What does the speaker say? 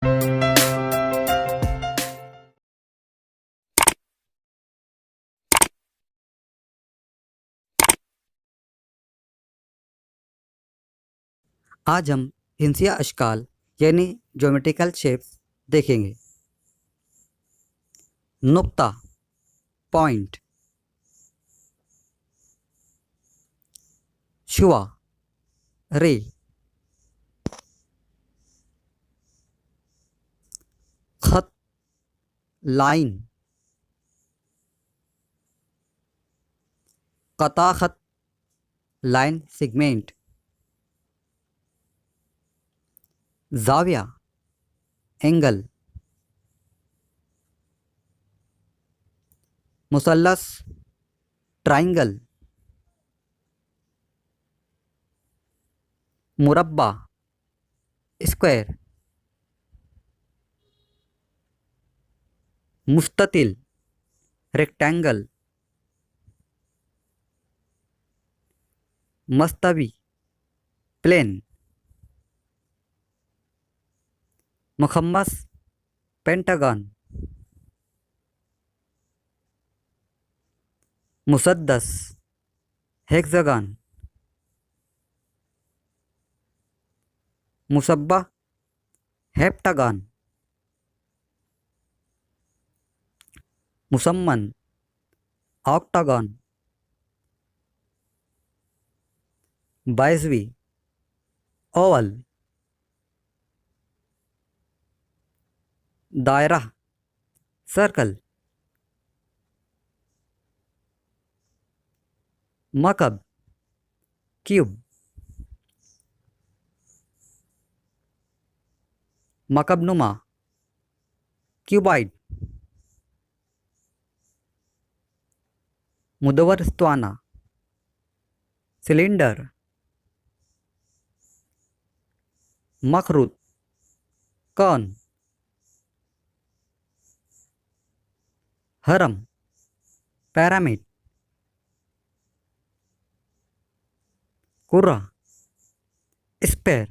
आज हम हिंसिया अशकाल यानी ज्योमेट्रिकल शेप्स देखेंगे। नुक्ता पॉइंट, शुआ रे, खत लाइन, कता खत लाइन सेगमेंट, जाविया एंगल, मुसल्लस ट्राइंगल, मुरब्बा स्क्वायर, मुस्ततिल रेक्टेंगल, मस्तवी प्लेन, मुखम्मस पेंटागन, मुसद्दस हेक्सागन, मुसब्बा हेप्टागन, मुसम्मन ऑक्टागन, बाइजवी ओवल, दायरा सर्कल, मकब क्यूब, मकबनुमा क्यूबाइड, मुदवरस्त्वाना सिलेंडर, मखरूत कौन, हरम पैरामिड, कुर्रा स्पेयर,